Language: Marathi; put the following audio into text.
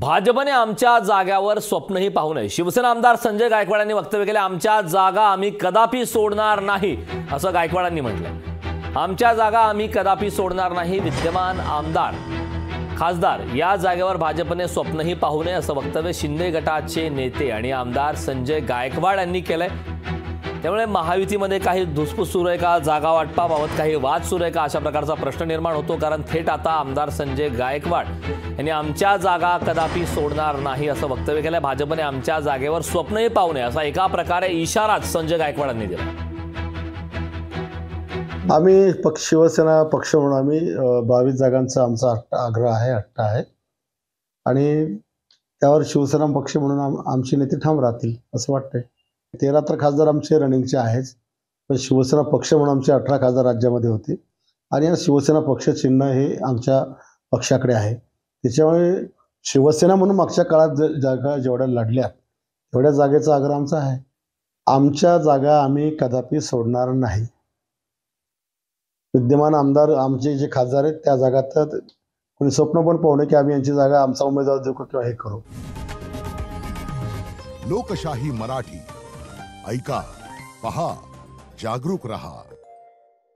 भाजपने आमच्या जाग्यावर स्वप्नही पाहू नये. शिवसेना आमदार संजय गायकवाडांनी वक्तव्य केले. आमच्या जागा आम्ही कदापि सोडणार नाही असं गायकवाडांनी म्हटलंय. आमच्या जागा आम्ही कदापि सोडणार नाही. विद्यमान आमदार खासदार या जागेवर भाजपने स्वप्नही पाहू नये असं वक्तव्य शिंदे गटाचे नेते आणि आमदार संजय गायकवाड यांनी केलंय. त्यामुळे महायुतीमध्ये काही धुसफूस सुरू आहे का, जागा वाटपाबाबत काही वाद सुरू आहे का, अशा प्रकारचा प्रश्न निर्माण होतो. कारण थेट आता आमदार संजय गायकवाड यांनी आमच्या जागा कदापि सोडणार नाही असं वक्तव्य केलंय. भाजपने आमच्या जागेवर स्वप्नही पाहू नये असा एका प्रकारे इशाराच संजय गायकवाडांनी दिला. आम्ही शिवसेना पक्ष म्हणून आम्ही 22 जागांचा आमचा आग्रह आहे, हट्ट आहे आणि त्यावर शिवसेना पक्ष म्हणून आमचे नेते ठाम राहतील असं वाटतंय. 13 तर खासदार आमचे रनिंगचे आहेच, पण शिवसेना पक्ष म्हणून आमचे 18 खासदार राज्यामध्ये होते आणि या शिवसेना पक्ष चिन्ह हे आमच्या पक्षाकडे आहे. त्याच्यामुळे शिवसेना म्हणून मागच्या काळात जागा जेवढ्या लढल्यात तेवढ्या जागेचा आग्रह आमचा आहे. आमच्या जागा आम्ही कदापि सोडणार नाही. विद्यमान आमदार आमचे जे खासदार आहेत त्या जागा तर कोणी स्वप्न पण पाहू नये की आम्ही यांची जागा आमचा उमेदवार देऊ किंवा हे करू. लोकशाही मराठी ऐका, पहा, जागरूक रहा.